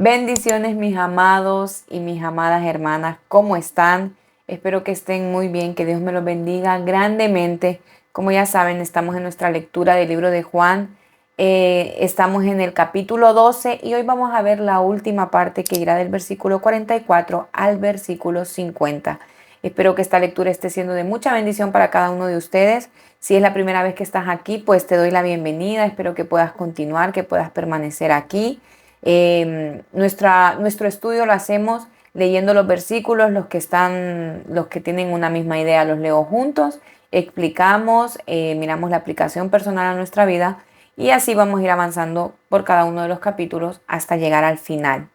Bendiciones mis amados y mis amadas hermanas, ¿cómo están? Espero que estén muy bien, que Dios me los bendiga grandemente. Como ya saben, estamos en nuestra lectura del libro de Juan. Estamos en el capítulo 12 y hoy vamos a ver la última parte que irá del versículo 44 al versículo 50. Espero que esta lectura esté siendo de mucha bendición para cada uno de ustedes. Si es la primera vez que estás aquí, pues te doy la bienvenida. Espero que puedas continuar, que puedas permanecer aquí. Nuestro estudio lo hacemos leyendo los versículos, los que tienen una misma idea, los leo juntos, explicamos, miramos la aplicación personal a nuestra vida y así vamos a ir avanzando por cada uno de los capítulos hasta llegar al final.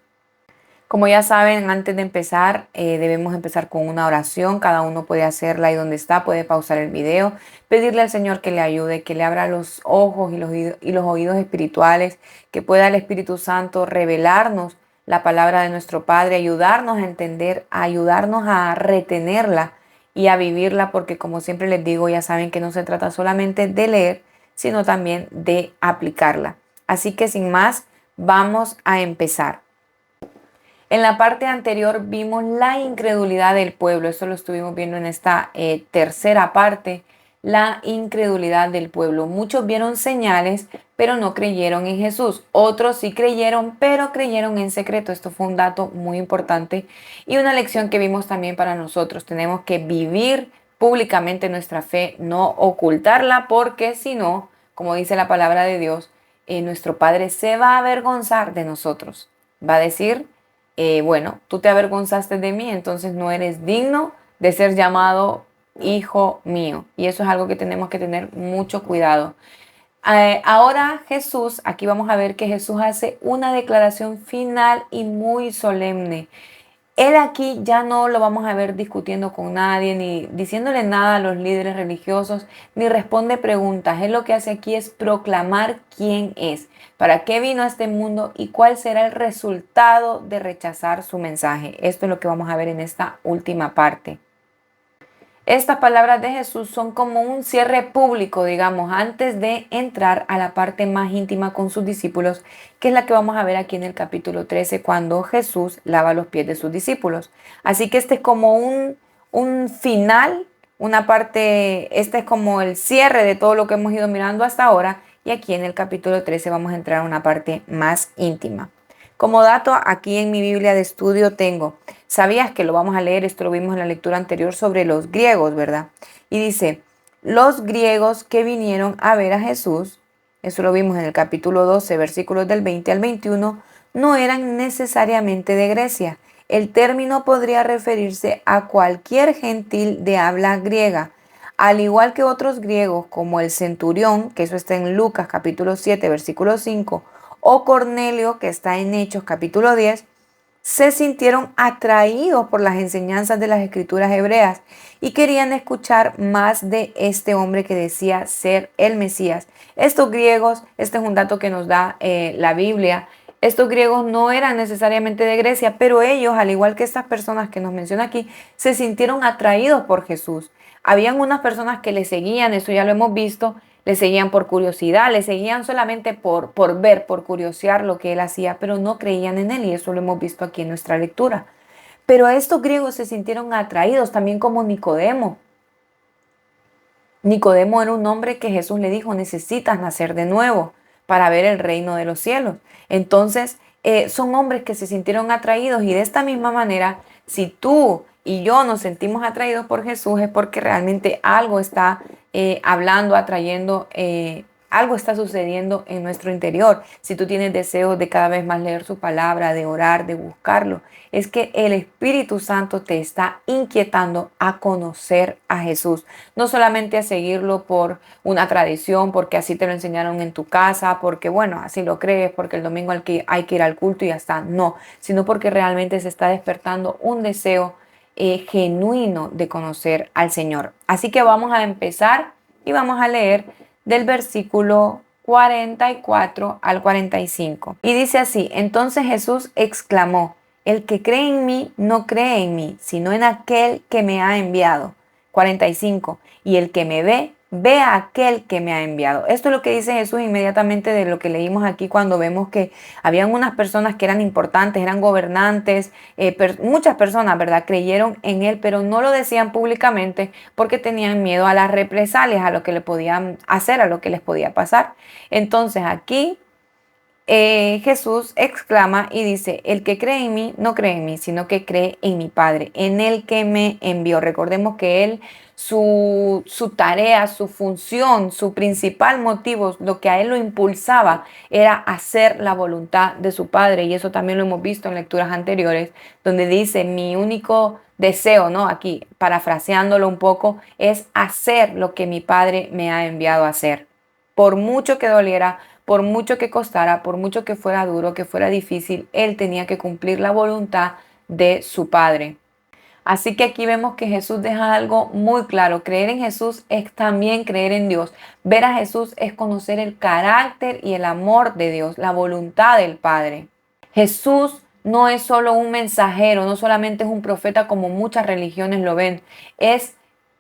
Como ya saben, antes de empezar, debemos empezar con una oración. Cada uno puede hacerla ahí donde está, puede pausar el video, pedirle al Señor que le ayude, que le abra los ojos y los oídos espirituales, que pueda el Espíritu Santo revelarnos la palabra de nuestro Padre, ayudarnos a entender, ayudarnos a retenerla y a vivirla, porque como siempre les digo, ya saben que no se trata solamente de leer, sino también de aplicarla. Así que sin más, vamos a empezar. En la parte anterior vimos la incredulidad del pueblo, eso lo estuvimos viendo en esta tercera parte, la incredulidad del pueblo. Muchos vieron señales, pero no creyeron en Jesús. Otros sí creyeron, pero creyeron en secreto. Esto fue un dato muy importante y una lección que vimos también para nosotros. Tenemos que vivir públicamente nuestra fe, no ocultarla, porque si no, como dice la palabra de Dios, nuestro Padre se va a avergonzar de nosotros. Va a decir, bueno, tú te avergonzaste de mí, entonces no eres digno de ser llamado hijo mío. Y eso es algo que tenemos que tener mucho cuidado. Ahora Jesús, aquí vamos a ver que Jesús hace una declaración final y muy solemne. Él aquí ya no lo vamos a ver discutiendo con nadie, ni diciéndole nada a los líderes religiosos, ni responde preguntas. Él lo que hace aquí es proclamar quién es, para qué vino a este mundo y cuál será el resultado de rechazar su mensaje. Esto es lo que vamos a ver en esta última parte. Estas palabras de Jesús son como un cierre público, digamos, antes de entrar a la parte más íntima con sus discípulos, que es la que vamos a ver aquí en el capítulo 13, cuando Jesús lava los pies de sus discípulos. Así que este es como un final, una parte, este es como el cierre de todo lo que hemos ido mirando hasta ahora, y aquí en el capítulo 13 vamos a entrar a una parte más íntima. Como dato, aquí en mi Biblia de estudio tengo, ¿sabías que lo vamos a leer? Esto lo vimos en la lectura anterior sobre los griegos, ¿verdad? Y dice, los griegos que vinieron a ver a Jesús, eso lo vimos en el capítulo 12, versículos del 20 al 21, no eran necesariamente de Grecia. El término podría referirse a cualquier gentil de habla griega, al igual que otros griegos como el centurión, que eso está en Lucas capítulo 7, versículo 5, o Cornelio, que está en Hechos capítulo 10, se sintieron atraídos por las enseñanzas de las escrituras hebreas y querían escuchar más de este hombre que decía ser el Mesías. Estos griegos, este es un dato que nos da la Biblia, estos griegos no eran necesariamente de Grecia, pero ellos, al igual que estas personas que nos menciona aquí, se sintieron atraídos por Jesús. Habían unas personas que le seguían, eso ya lo hemos visto, le seguían por curiosidad, le seguían solamente por ver, por curiosear lo que él hacía, pero no creían en él y eso lo hemos visto aquí en nuestra lectura. Pero estos griegos se sintieron atraídos también como Nicodemo. Nicodemo era un hombre que Jesús le dijo, necesitas nacer de nuevo para ver el reino de los cielos. Entonces, son hombres que se sintieron atraídos y de esta misma manera, si tú y yo nos sentimos atraídos por Jesús es porque realmente algo está hablando, atrayendo, algo está sucediendo en nuestro interior. Si tú tienes deseos de cada vez más leer su palabra, de orar, de buscarlo, es que el Espíritu Santo te está inquietando a conocer a Jesús. No solamente a seguirlo por una tradición, porque así te lo enseñaron en tu casa, porque bueno, así lo crees, porque el domingo hay que ir al culto y ya está. No, sino porque realmente se está despertando un deseo genuino de conocer al Señor. Así que vamos a empezar y vamos a leer del versículo 44 al 45. Y dice así, entonces Jesús exclamó, el que cree en mí no cree en mí, sino en aquel que me ha enviado. 45. Y el que me ve ve a aquel que me ha enviado. Esto es lo que dice Jesús inmediatamente de lo que leímos aquí cuando vemos que habían unas personas que eran importantes, eran gobernantes, muchas personas, ¿verdad? Creyeron en él, pero no lo decían públicamente porque tenían miedo a las represalias, a lo que le podían hacer, a lo que les podía pasar. Entonces aquí Jesús exclama y dice, el que cree en mí, no cree en mí, sino que cree en mi Padre, en el que me envió. Recordemos que él, su tarea, su función, su principal motivo, lo que a él lo impulsaba, era hacer la voluntad de su Padre. Y eso también lo hemos visto en lecturas anteriores, donde dice, mi único deseo, ¿no? Aquí, parafraseándolo un poco, es hacer lo que mi Padre me ha enviado a hacer. Por mucho que doliera, por mucho que costara, por mucho que fuera duro, que fuera difícil, él tenía que cumplir la voluntad de su Padre. Así que aquí vemos que Jesús deja algo muy claro. Creer en Jesús es también creer en Dios. Ver a Jesús es conocer el carácter y el amor de Dios, la voluntad del Padre. Jesús no es solo un mensajero, no solamente es un profeta como muchas religiones lo ven, es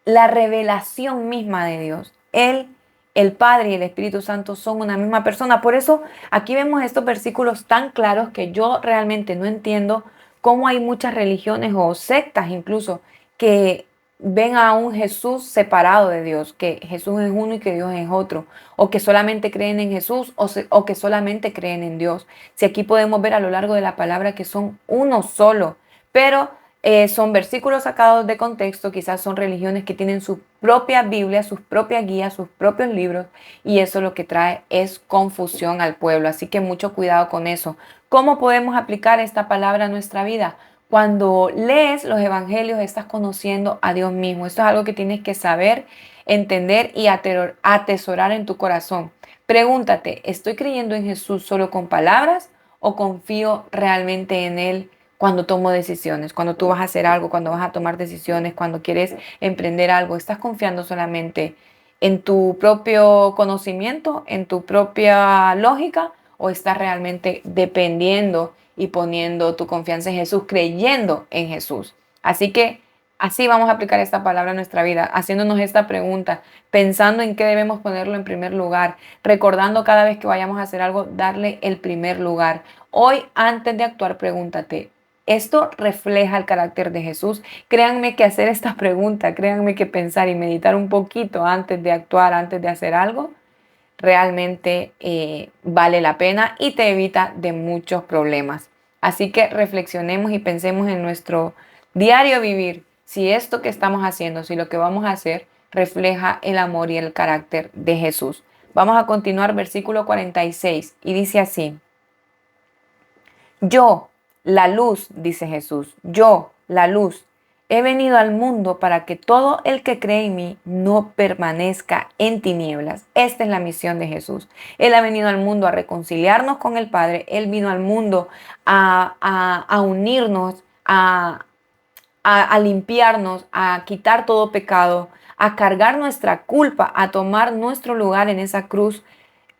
la revelación misma de Dios. Él, el Padre y el Espíritu Santo son una misma persona. Por eso aquí vemos estos versículos tan claros que yo realmente no entiendo cómo hay muchas religiones o sectas incluso que ven a un Jesús separado de Dios, que Jesús es uno y que Dios es otro, o que solamente creen en Jesús o que solamente creen en Dios. Si aquí podemos ver a lo largo de la palabra que son uno solo, pero son versículos sacados de contexto, quizás son religiones que tienen su propia Biblia, sus propias guías, sus propios libros, y eso lo que trae es confusión al pueblo. Así que mucho cuidado con eso. ¿Cómo podemos aplicar esta palabra a nuestra vida? Cuando lees los evangelios estás conociendo a Dios mismo. Esto es algo que tienes que saber, entender y atesorar en tu corazón. Pregúntate, ¿estoy creyendo en Jesús solo con palabras o confío realmente en Él cuando tomo decisiones? Cuando tú vas a hacer algo, cuando vas a tomar decisiones, cuando quieres emprender algo, ¿estás confiando solamente en tu propio conocimiento, en tu propia lógica o estás realmente dependiendo y poniendo tu confianza en Jesús, creyendo en Jesús? Así que así vamos a aplicar esta palabra a nuestra vida, haciéndonos esta pregunta, pensando en qué debemos ponerlo en primer lugar, recordando cada vez que vayamos a hacer algo, darle el primer lugar. Hoy, antes de actuar, pregúntate, ¿esto refleja el carácter de Jesús? Créanme que hacer esta pregunta, créanme que pensar y meditar un poquito antes de actuar, antes de hacer algo, realmente vale la pena y te evita de muchos problemas. Así que reflexionemos y pensemos en nuestro diario vivir, si esto que estamos haciendo, si lo que vamos a hacer refleja el amor y el carácter de Jesús. Vamos a continuar versículo 46 y dice así, yo, la luz, dice Jesús, yo, la luz, he venido al mundo para que todo el que cree en mí no permanezca en tinieblas. Esta es la misión de Jesús. Él ha venido al mundo a reconciliarnos con el Padre. Él vino al mundo a unirnos, a limpiarnos, a quitar todo pecado, a cargar nuestra culpa, a tomar nuestro lugar en esa cruz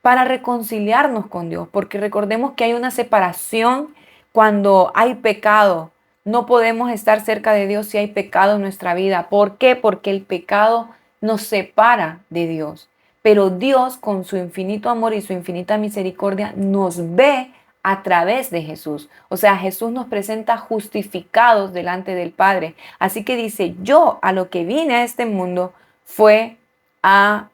para reconciliarnos con Dios, porque recordemos que hay una separación cuando hay pecado. No podemos estar cerca de Dios si hay pecado en nuestra vida. ¿Por qué? Porque el pecado nos separa de Dios. Pero Dios, con su infinito amor y su infinita misericordia, nos ve a través de Jesús. O sea, Jesús nos presenta justificados delante del Padre. Así que dice, yo a lo que vine a este mundo fue a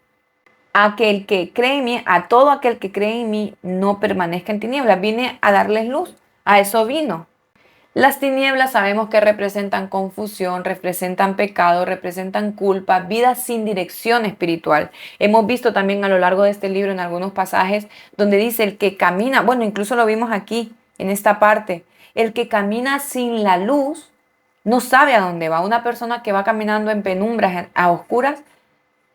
aquel que cree en mí, a todo aquel que cree en mí, no permanezca en tinieblas. Vine a darles luz. A eso vino. Las tinieblas sabemos que representan confusión, representan pecado, representan culpa, vida sin dirección espiritual. Hemos visto también a lo largo de este libro en algunos pasajes donde dice el que camina, bueno, incluso lo vimos aquí en esta parte, el que camina sin la luz no sabe a dónde va. Una persona que va caminando en penumbras, a oscuras,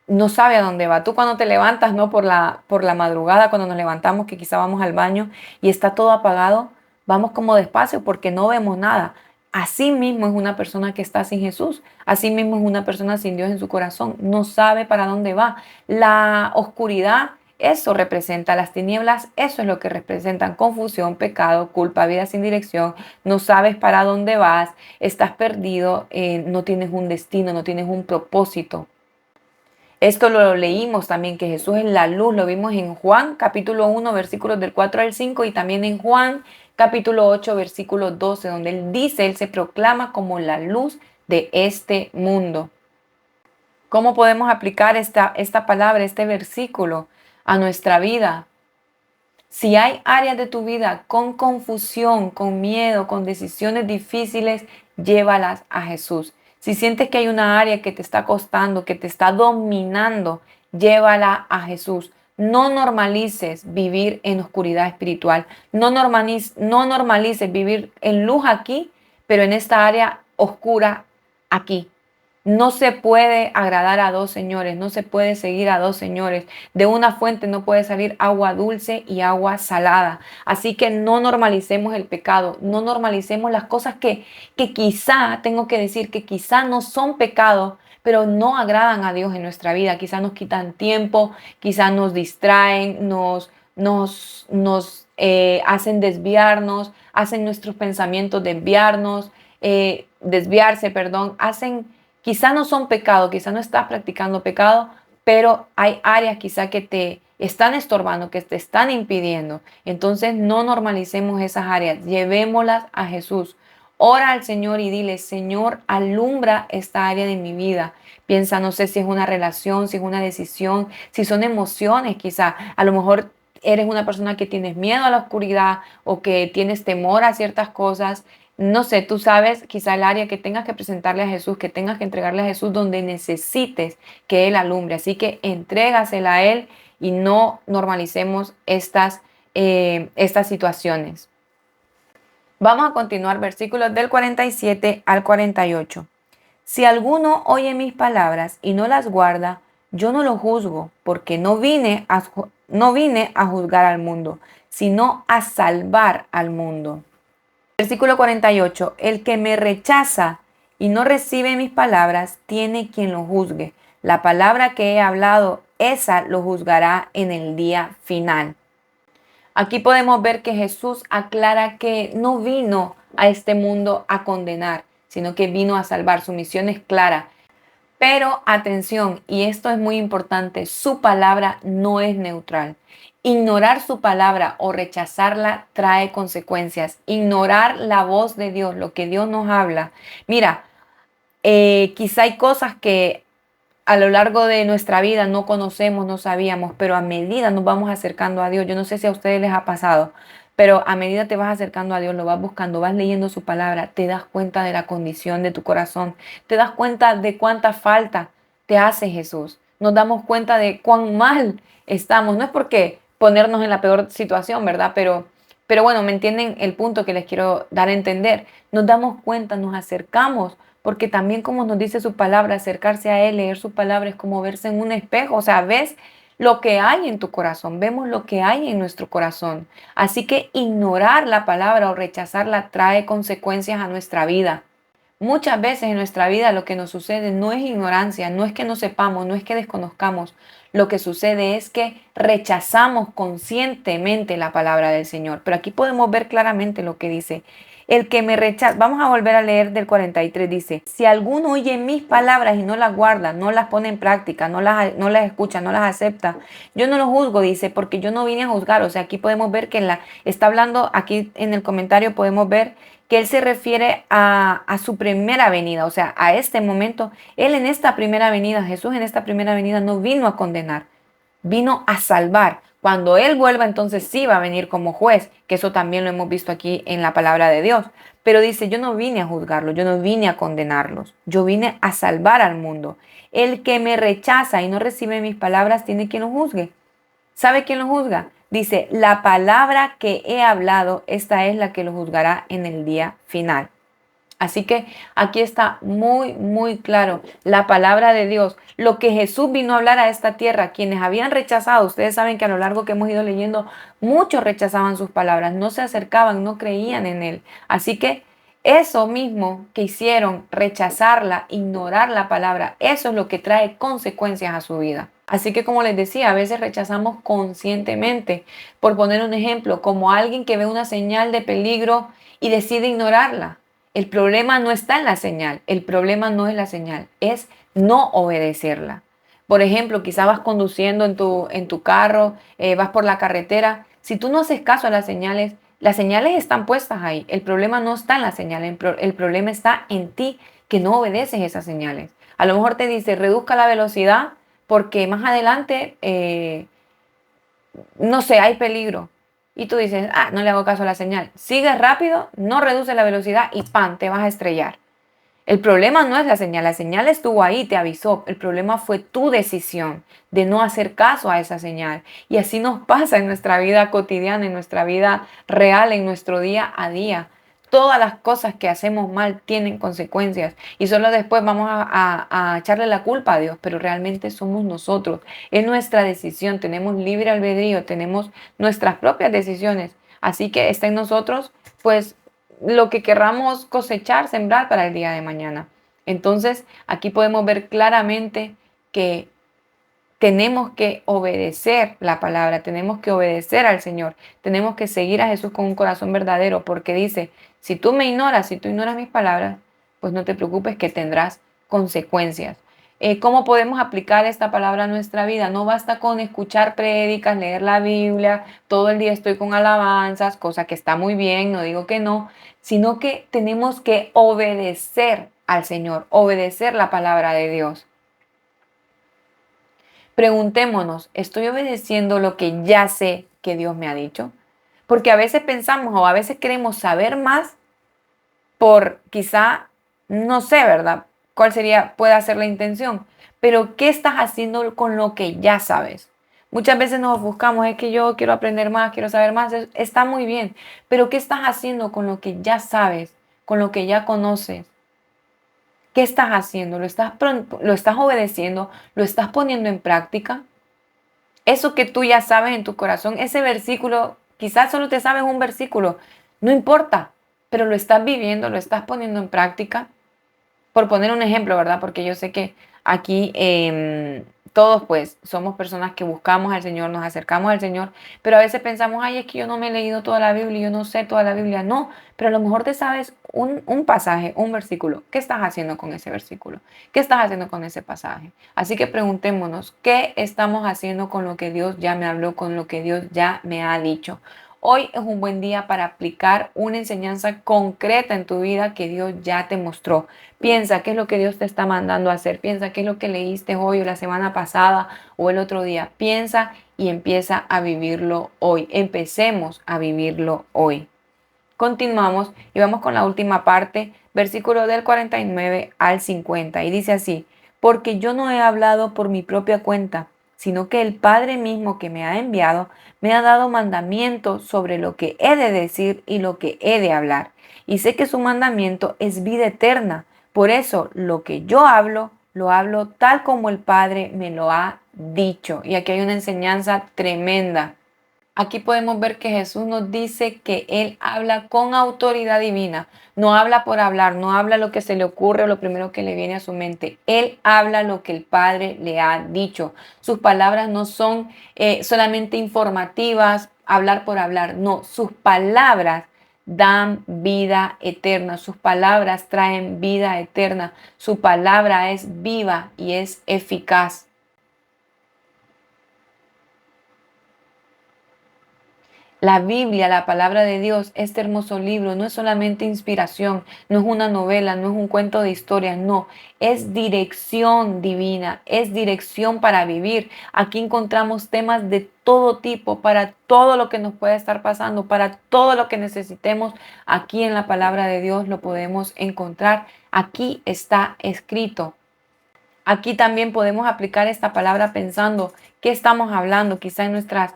no sabe a dónde va. Tú cuando te levantas, ¿no? Por la madrugada, cuando nos levantamos, que quizá vamos al baño y está todo apagado, vamos como despacio porque no vemos nada. Así mismo es una persona que está sin Jesús. Así mismo es una persona sin Dios en su corazón. No sabe para dónde va. La oscuridad, eso representa las tinieblas. Eso es lo que representan confusión, pecado, culpa, vida sin dirección. No sabes para dónde vas. Estás perdido. No tienes un destino, no tienes un propósito. Esto lo leímos también, que Jesús es la luz, lo vimos en Juan capítulo 1, versículos del 4 al 5 y también en Juan capítulo 8, versículo 12, donde Él dice, Él se proclama como la luz de este mundo. ¿Cómo podemos aplicar esta palabra, este versículo a nuestra vida? Si hay áreas de tu vida con confusión, con miedo, con decisiones difíciles, llévalas a Jesús. Si sientes que hay una área que te está costando, que te está dominando, llévala a Jesús. No normalices vivir en oscuridad espiritual. No normalices vivir en luz aquí, pero en esta área oscura aquí. No se puede agradar a dos señores, no se puede seguir a dos señores. De una fuente no puede salir agua dulce y agua salada. Así que no normalicemos el pecado, no normalicemos las cosas que quizá, tengo que decir, que quizá no son pecado, pero no agradan a Dios en nuestra vida. Quizá nos quitan tiempo, quizá nos distraen, nos hacen desviarnos, hacen nuestros pensamientos desviarse, perdón, quizá no son pecado, quizá no estás practicando pecado, pero hay áreas quizá que te están estorbando, que te están impidiendo. Entonces no normalicemos esas áreas, llevémoslas a Jesús. Ora al Señor y dile, Señor, alumbra esta área de mi vida. Piensa, no sé si es una relación, si es una decisión, si son emociones, quizá. A lo mejor eres una persona que tienes miedo a la oscuridad o que tienes temor a ciertas cosas. No sé, tú sabes quizá el área que tengas que presentarle a Jesús, que tengas que entregarle a Jesús donde necesites que Él alumbre. Así que entrégasela a Él y no normalicemos estas situaciones. Vamos a continuar versículos del 47 al 48. Si alguno oye mis palabras y no las guarda, yo no lo juzgo, porque no vine a juzgar al mundo, sino a salvar al mundo. Versículo 48. El que me rechaza y no recibe mis palabras, tiene quien lo juzgue. La palabra que he hablado, esa lo juzgará en el día final. Aquí podemos ver que Jesús aclara que no vino a este mundo a condenar, sino que vino a salvar. Su misión es clara. Pero atención, y esto es muy importante, su palabra no es neutral. Ignorar su palabra o rechazarla trae consecuencias. Ignorar la voz de Dios, lo que Dios nos habla. Mira, quizá hay cosas que a lo largo de nuestra vida no conocemos, no sabíamos, pero a medida nos vamos acercando a Dios. Yo no sé si a ustedes les ha pasado, pero a medida te vas acercando a Dios, lo vas buscando, vas leyendo su palabra, te das cuenta de la condición de tu corazón, te das cuenta de cuánta falta te hace Jesús. Nos damos cuenta de cuán mal estamos. No es porque ponernos en la peor situación, ¿verdad? Pero bueno, me entienden el punto que les quiero dar a entender. Nos damos cuenta, nos acercamos porque también como nos dice su palabra, acercarse a Él, leer su palabra es como verse en un espejo, o sea, ves lo que hay en tu corazón, vemos lo que hay en nuestro corazón. Así que ignorar la palabra o rechazarla trae consecuencias a nuestra vida. Muchas veces en nuestra vida lo que nos sucede no es ignorancia, no es que no sepamos, no es que desconozcamos. Lo que sucede es que rechazamos conscientemente la palabra del Señor. Pero aquí podemos ver claramente lo que dice. El que me rechaza, vamos a volver a leer del 43, dice, si alguno oye mis palabras y no las guarda, no las pone en práctica, no las escucha, no las acepta, yo no lo juzgo, dice, porque yo no vine a juzgar. O sea, aquí podemos ver que está hablando, aquí en el comentario podemos ver que él se refiere a su primera venida, o sea, a este momento. Él en esta primera venida, Jesús en esta primera venida no vino a condenar, vino a salvar. Cuando Él vuelva, entonces sí va a venir como juez, que eso también lo hemos visto aquí en la palabra de Dios. Pero dice, yo no vine a juzgarlos, yo no vine a condenarlos, yo vine a salvar al mundo. El que me rechaza y no recibe mis palabras tiene quien lo juzgue. ¿Sabe quién lo juzga? Dice, la palabra que he hablado, esta es la que lo juzgará en el día final. Así que aquí está muy, muy claro la palabra de Dios, lo que Jesús vino a hablar a esta tierra. Quienes habían rechazado, ustedes saben que a lo largo que hemos ido leyendo, muchos rechazaban sus palabras, no se acercaban, no creían en Él. Así que eso mismo que hicieron, rechazarla, ignorar la palabra, eso es lo que trae consecuencias a su vida. Así que como les decía, a veces rechazamos conscientemente. Por poner un ejemplo, como alguien que ve una señal de peligro y decide ignorarla. El problema no está en la señal, el problema no es la señal, es no obedecerla. Por ejemplo, quizás vas conduciendo en tu carro, vas por la carretera. Si tú no haces caso a las señales están puestas ahí. El problema no está en las señales, el problema está en ti que no obedeces esas señales. A lo mejor te dice, reduzca la velocidad porque más adelante, no sé, hay peligro. Y tú dices, ah, no le hago caso a la señal. Sigues rápido, no reduce la velocidad y ¡pam! Te vas a estrellar. El problema no es la señal estuvo ahí, te avisó. El problema fue tu decisión de no hacer caso a esa señal. Y así nos pasa en nuestra vida cotidiana, en nuestra vida real, en nuestro día a día. Todas las cosas que hacemos mal tienen consecuencias y solo después vamos a echarle la culpa a Dios, pero realmente somos nosotros. Es nuestra decisión, tenemos libre albedrío, tenemos nuestras propias decisiones. Así que está en nosotros, pues, lo que querramos cosechar, sembrar para el día de mañana. Entonces, aquí podemos ver claramente que tenemos que obedecer la palabra, tenemos que obedecer al Señor, tenemos que seguir a Jesús con un corazón verdadero, porque dice, si tú me ignoras, si tú ignoras mis palabras, pues no te preocupes que tendrás consecuencias. ¿Cómo podemos aplicar esta palabra a nuestra vida? No basta con escuchar prédicas, leer la Biblia, todo el día estoy con alabanzas, cosa que está muy bien, no digo que no, sino que tenemos que obedecer al Señor, obedecer la palabra de Dios. Preguntémonos, ¿estoy obedeciendo lo que ya sé que Dios me ha dicho? Porque a veces pensamos o a veces queremos saber más por quizá, no sé, ¿verdad? ¿Cuál sería, puede ser la intención? Pero ¿qué estás haciendo con lo que ya sabes? Muchas veces nos buscamos, es que yo quiero aprender más, quiero saber más, está muy bien, pero ¿qué estás haciendo con lo que ya sabes, con lo que ya conoces? ¿Qué estás haciendo? Lo estás obedeciendo? ¿Lo estás poniendo en práctica? Eso que tú ya sabes en tu corazón, ese versículo, quizás solo te sabes un versículo, no importa, pero lo estás viviendo, lo estás poniendo en práctica. Por poner un ejemplo, ¿verdad? Porque yo sé que aquí todos pues somos personas que buscamos al Señor, nos acercamos al Señor, pero a veces pensamos, ay, es que yo no me he leído toda la Biblia, yo no sé toda la Biblia. No, pero a lo mejor te sabes un pasaje, un versículo. ¿Qué estás haciendo con ese versículo? ¿Qué estás haciendo con ese pasaje? Así que preguntémonos, ¿qué estamos haciendo con lo que Dios ya me habló, con lo que Dios ya me ha dicho? Hoy es un buen día para aplicar una enseñanza concreta en tu vida que Dios ya te mostró. Piensa qué es lo que Dios te está mandando a hacer. Piensa qué es lo que leíste hoy o la semana pasada o el otro día. Piensa y empieza a vivirlo hoy. Empecemos a vivirlo hoy. Continuamos y vamos con la última parte, versículo del 49 al 50. Y dice así, porque yo no he hablado por mi propia cuenta, sino que el Padre mismo que me ha enviado me ha dado mandamientos sobre lo que he de decir y lo que he de hablar. Y sé que su mandamiento es vida eterna. Por eso lo que yo hablo, lo hablo tal como el Padre me lo ha dicho. Y aquí hay una enseñanza tremenda. Aquí podemos ver que Jesús nos dice que Él habla con autoridad divina. No habla por hablar, no habla lo que se le ocurre o lo primero que le viene a su mente. Él habla lo que el Padre le ha dicho. Sus palabras no son solamente informativas, hablar por hablar. No, sus palabras dan vida eterna. Sus palabras traen vida eterna. Su palabra es viva y es eficaz. La Biblia, la palabra de Dios, este hermoso libro, no es solamente inspiración, no es una novela, no es un cuento de historias, no, es dirección divina, es dirección para vivir. Aquí encontramos temas de todo tipo, para todo lo que nos pueda estar pasando, para todo lo que necesitemos. Aquí en la palabra de Dios lo podemos encontrar. Aquí está escrito. Aquí también podemos aplicar esta palabra pensando qué estamos hablando, quizá en nuestras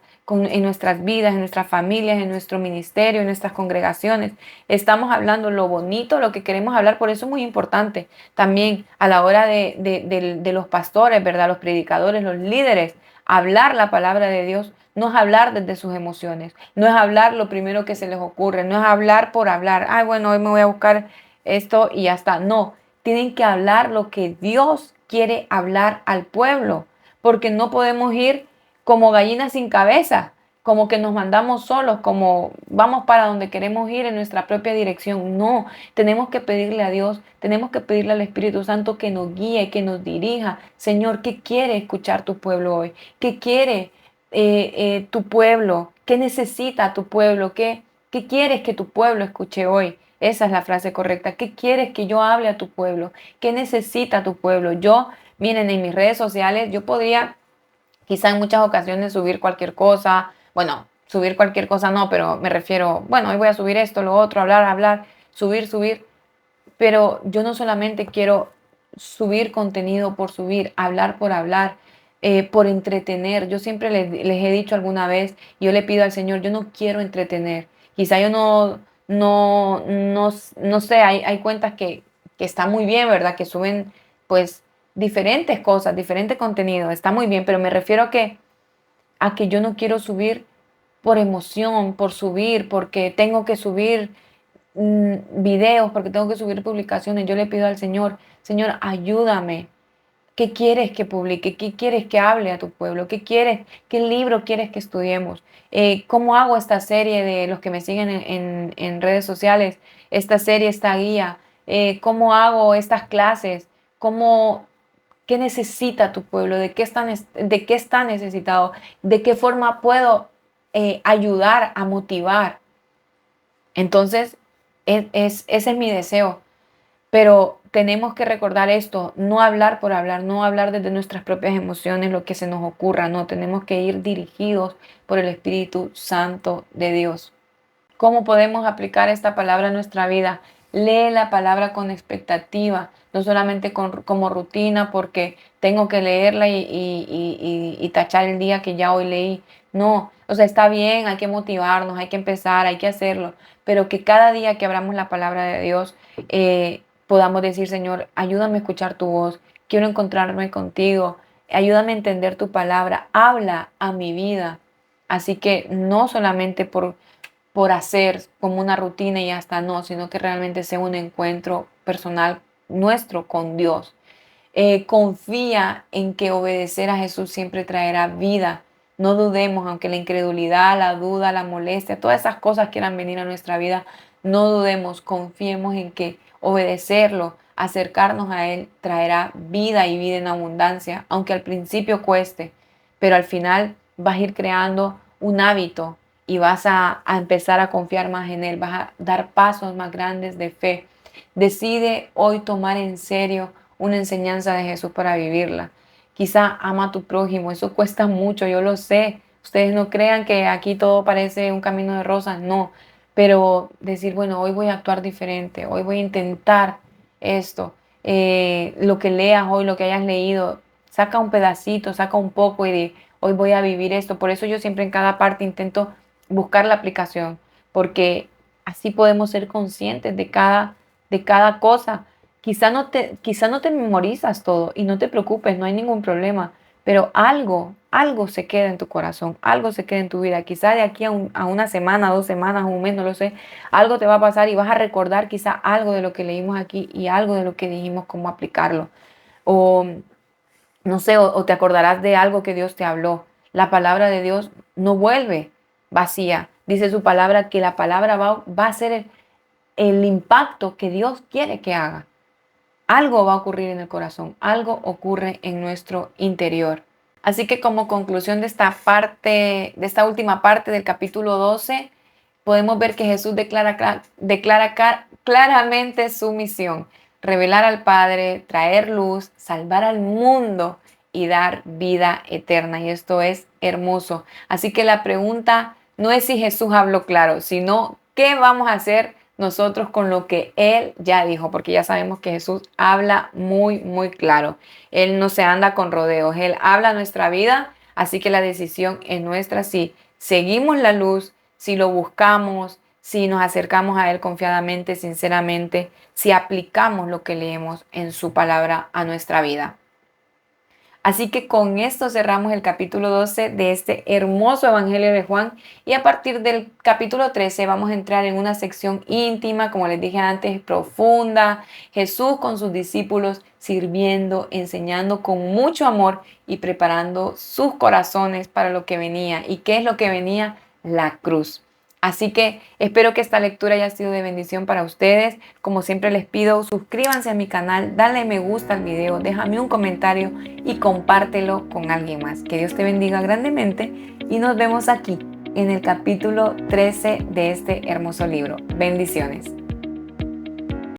vidas, en nuestras familias, en nuestro ministerio, en nuestras congregaciones. Estamos hablando lo bonito, lo que queremos hablar, por eso es muy importante también a la hora de los pastores, ¿verdad? Los predicadores, los líderes, hablar la palabra de Dios. No es hablar desde sus emociones, no es hablar lo primero que se les ocurre, no es hablar por hablar. Ay, bueno, hoy me voy a buscar esto y ya está. No, tienen que hablar lo que Dios quiere hablar al pueblo, porque no podemos ir como gallinas sin cabeza, como que nos mandamos solos, como vamos para donde queremos ir en nuestra propia dirección. No, tenemos que pedirle a Dios, tenemos que pedirle al Espíritu Santo que nos guíe, que nos dirija. Señor, ¿qué quiere escuchar tu pueblo hoy? ¿Qué quiere tu pueblo? ¿Qué necesita tu pueblo? ¿Qué quieres que tu pueblo escuche hoy? Esa es la frase correcta. ¿Qué quieres que yo hable a tu pueblo? ¿Qué necesita tu pueblo? Yo, miren, en mis redes sociales, yo podría quizá en muchas ocasiones subir cualquier cosa. Bueno, subir cualquier cosa no, pero me refiero, bueno, hoy voy a subir esto, lo otro, hablar, subir. Pero yo no solamente quiero subir contenido por subir, hablar por hablar, por entretener. Yo siempre les he dicho alguna vez, yo le pido al Señor, yo no quiero entretener. Quizá yo no sé, hay cuentas que están muy bien, ¿verdad? Que suben pues diferentes cosas, diferente contenido, está muy bien, pero me refiero a que yo no quiero subir por emoción, por subir, porque tengo que subir videos, porque tengo que subir publicaciones. Yo le pido al Señor, Señor, ayúdame. ¿Qué quieres que publique? ¿Qué quieres que hable a tu pueblo? ¿Qué quieres? ¿Qué libro quieres que estudiemos? ¿Cómo hago esta serie de los que me siguen en redes sociales? Esta serie, esta guía. ¿Cómo hago estas clases? ¿Qué necesita tu pueblo? ¿De qué está necesitado? ¿De qué forma puedo ayudar a motivar? Entonces, ese es mi deseo. Pero tenemos que recordar esto, no hablar por hablar, no hablar desde nuestras propias emociones, lo que se nos ocurra, no, tenemos que ir dirigidos por el Espíritu Santo de Dios. ¿Cómo podemos aplicar esta palabra a nuestra vida? Lee la palabra con expectativa, no solamente como rutina porque tengo que leerla y tachar el día que ya hoy leí. No, o sea, está bien, hay que motivarnos, hay que empezar, hay que hacerlo, pero que cada día que abramos la palabra de Dios podamos decir, Señor, ayúdame a escuchar tu voz, quiero encontrarme contigo, ayúdame a entender tu palabra, habla a mi vida. Así que no solamente por hacer como una rutina y hasta no, sino que realmente sea un encuentro personal nuestro con Dios. Confía en que obedecer a Jesús siempre traerá vida. No dudemos, aunque la incredulidad, la duda, la molestia, todas esas cosas quieran venir a nuestra vida, no dudemos, confiemos en que obedecerlo, acercarnos a Él, traerá vida y vida en abundancia, aunque al principio cueste, pero al final vas a ir creando un hábito y vas a empezar a confiar más en Él, vas a dar pasos más grandes de fe. Decide hoy tomar en serio una enseñanza de Jesús para vivirla. Quizá ama a tu prójimo, eso cuesta mucho, yo lo sé. Ustedes no crean que aquí todo parece un camino de rosas, no. Pero decir, bueno, hoy voy a actuar diferente, hoy voy a intentar esto. Lo que leas hoy, lo que hayas leído, saca un pedacito, saca un poco y de, hoy voy a vivir esto. Por eso yo siempre en cada parte intento buscar la aplicación, porque así podemos ser conscientes de cada cosa. Quizá no te memorizas todo y no te preocupes, no hay ningún problema, pero algo se queda en tu corazón, algo se queda en tu vida. Quizá de aquí a una semana, 2 semanas, un mes, no lo sé, algo te va a pasar y vas a recordar quizá algo de lo que leímos aquí y algo de lo que dijimos, cómo aplicarlo. O no sé, o te acordarás de algo que Dios te habló. La palabra de Dios no vuelve vacía. Dice su palabra que la palabra va a ser el impacto que Dios quiere que haga. Algo va a ocurrir en el corazón, algo ocurre en nuestro interior. Así que como conclusión de esta parte, de esta última parte del capítulo 12, podemos ver que Jesús declara claramente su misión: revelar al Padre, traer luz, salvar al mundo y dar vida eterna. Y esto es hermoso. Así que la pregunta no es si Jesús habló claro, sino qué vamos a hacer nosotros con lo que Él ya dijo, porque ya sabemos que Jesús habla muy, muy claro. Él no se anda con rodeos, Él habla nuestra vida, así que la decisión es nuestra si seguimos la luz, si lo buscamos, si nos acercamos a Él confiadamente, sinceramente, si aplicamos lo que leemos en su palabra a nuestra vida. Así que con esto cerramos el capítulo 12 de este hermoso Evangelio de Juan y a partir del capítulo 13 vamos a entrar en una sección íntima, como les dije antes, profunda. Jesús con sus discípulos sirviendo, enseñando con mucho amor y preparando sus corazones para lo que venía. ¿Y qué es lo que venía? La cruz. Así que espero que esta lectura haya sido de bendición para ustedes. Como siempre les pido, suscríbanse a mi canal, dale me gusta al video, déjame un comentario y compártelo con alguien más. Que Dios te bendiga grandemente y nos vemos aquí en el capítulo 13 de este hermoso libro. Bendiciones.